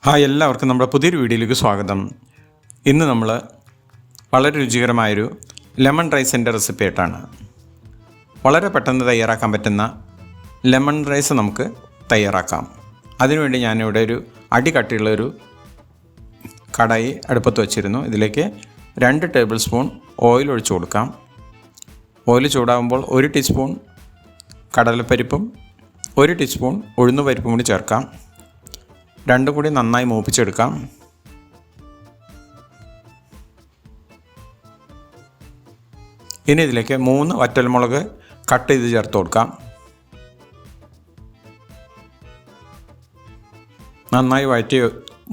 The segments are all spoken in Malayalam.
ഹായ്, എല്ലാവർക്കും നമ്മുടെ പുതിയൊരു വീഡിയോയിലേക്ക് സ്വാഗതം. ഇന്ന് നമ്മൾ വളരെ രുചികരമായൊരു ലെമൺ റൈസിൻ്റെ റെസിപ്പി ആയിട്ടാണ്. വളരെ പെട്ടെന്ന് തയ്യാറാക്കാൻ പറ്റുന്ന ലെമൺ റൈസ് നമുക്ക് തയ്യാറാക്കാം. അതിനുവേണ്ടി ഞാനിവിടെ ഒരു അടികട്ടിയുള്ളൊരു കടായി അടുപ്പത്ത് വച്ചിരുന്നു. ഇതിലേക്ക് 2 ടേബിൾ സ്പൂൺ ഓയിൽ ഒഴിച്ചു കൊടുക്കാം. ഓയിൽ ചൂടാകുമ്പോൾ 1 ടീസ്പൂൺ കടലപ്പരിപ്പും 1 ടീസ്പൂൺ ഉഴുന്നുപരിപ്പും കൂടി ചേർക്കാം. രണ്ടും കൂടി നന്നായി മൂപ്പിച്ചെടുക്കാം. ഇനി ഇതിലേക്ക് 3 വറ്റൽമുളക് കട്ട് ചെയ്ത് ചേർത്ത് കൊടുക്കാം. നന്നായി വഴറ്റി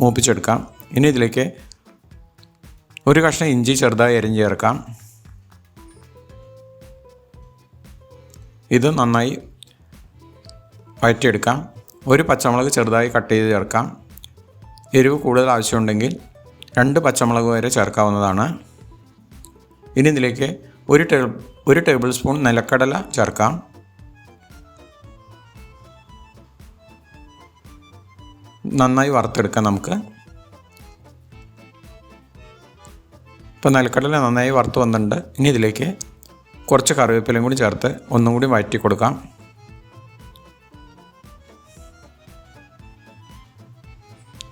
മൂപ്പിച്ചെടുക്കാം. ഇനി ഇതിലേക്ക് 1 കഷ്ണം ഇഞ്ചി ചെറുതായി അരിഞ്ഞ് ചേർക്കാം. ഇത് നന്നായി വഴറ്റിയെടുക്കാം. 1 പച്ചമുളക് ചെറുതായി കട്ട് ചെയ്ത് ചേർക്കാം. എരിവ് കൂടുതൽ ആവശ്യമുണ്ടെങ്കിൽ 2 പച്ചമുളക് വരെ ചേർക്കാവുന്നതാണ്. ഇനി ഇതിലേക്ക് 1 ടേബിൾ സ്പൂൺ നിലക്കടല ചേർക്കാം. നന്നായി വറുത്തെടുക്കാം നമുക്ക്. ഇപ്പോൾ നിലക്കടല നന്നായി വറുത്ത് വന്നിട്ടുണ്ട്. ഇനി ഇതിലേക്ക് കുറച്ച് കറിവേപ്പിലയും കൂടി ചേർത്ത് ഒന്നും കൂടി വഴറ്റി കൊടുക്കാം.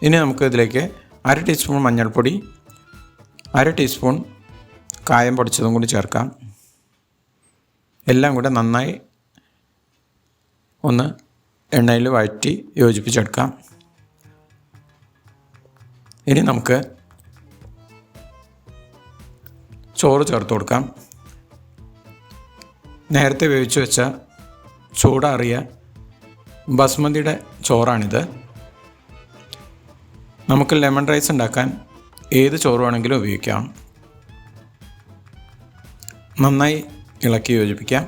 ഇനി നമുക്ക് ഇതിലേക്ക് 1/2 ടീസ്പൂൺ മഞ്ഞൾപ്പൊടി, 1/2 ടീസ്പൂൺ കായം പൊടിച്ചതും കൂടി ചേർക്കാം. എല്ലാം കൂടെ നന്നായി ഒന്ന് എണ്ണയിൽ വഴറ്റി യോജിപ്പിച്ചെടുക്കാം. ഇനി നമുക്ക് ചോറ് ചേർത്ത് കൊടുക്കാം. നേരത്തെ വേവിച്ച് വെച്ച ചൂടാറിയ ബസ്മതിയുടെ ചോറാണിത്. നമുക്ക് ലെമൺ റൈസ് ഉണ്ടാക്കാൻ ഏത് ചോറ് വേണമെങ്കിലും ഉപയോഗിക്കാം. നന്നായി ഇളക്കി യോജിപ്പിക്കാം.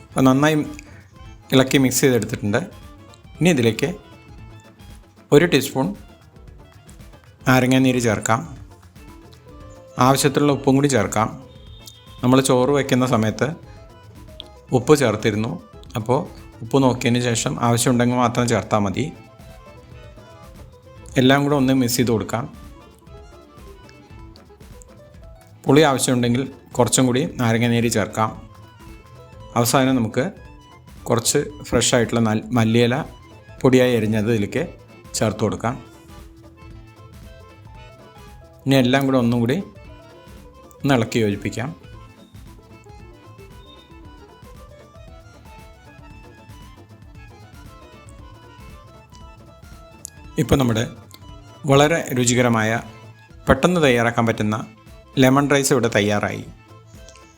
അപ്പോൾ നന്നായി ഇളക്കി മിക്സ് ചെയ്തെടുത്തിട്ടുണ്ട്. ഇനി ഇതിലേക്ക് 1 ടീസ്പൂൺ നാരങ്ങാനീര് ചേർക്കാം. ആവശ്യത്തിലുള്ള ഉപ്പും കൂടി ചേർക്കാം. നമ്മൾ ചോറ് വയ്ക്കുന്ന സമയത്ത് ഉപ്പ് ചേർത്തിരുന്നു. അപ്പോൾ ഉപ്പ് നോക്കിയതിന് ശേഷം ആവശ്യമുണ്ടെങ്കിൽ മാത്രം ചേർത്താൽ മതി. എല്ലാം കൂടെ ഒന്ന് മിക്സ് ചെയ്ത് കൊടുക്കാം. പുളി ആവശ്യമുണ്ടെങ്കിൽ കുറച്ചും കൂടി നാരങ്ങാനീര് ചേർക്കാം. അവസാനം നമുക്ക് കുറച്ച് ഫ്രഷ് ആയിട്ടുള്ള മല്ലിയില പൊടിയായി അരിഞ്ഞത് ഇതിലേക്ക് ചേർത്ത് കൊടുക്കാം. ഇനി എല്ലാം കൂടെ ഒന്നും കൂടി ഒന്ന് ഇളക്കി യോജിപ്പിക്കാം. ഇപ്പോൾ നമ്മുടെ വളരെ രുചികരമായ പെട്ടെന്ന് തയ്യാറാക്കാൻ പറ്റുന്ന ലെമൺ റൈസ് ഇവിടെ തയ്യാറായി.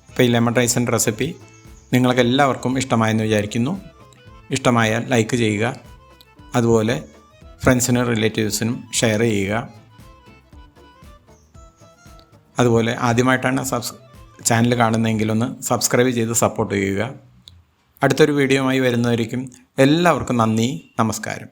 അപ്പോൾ ഈ ലെമൺ റൈസിൻ്റെ റെസിപ്പി നിങ്ങൾക്ക് എല്ലാവർക്കും ഇഷ്ടമായെന്ന് വിചാരിക്കുന്നു. ഇഷ്ടമായാൽ ലൈക്ക് ചെയ്യുക. അതുപോലെ ഫ്രണ്ട്സിനും റിലേറ്റീവ്സിനും ഷെയർ ചെയ്യുക. അതുപോലെ ആദ്യമായിട്ടാണ് ചാനൽ കാണുന്നതെങ്കിൽ ഒന്ന് സബ്സ്ക്രൈബ് ചെയ്ത് സപ്പോർട്ട് ചെയ്യുക. അടുത്തൊരു വീഡിയോയുമായി വരുന്നതായിരിക്കും. എല്ലാവർക്കും നന്ദി, നമസ്കാരം.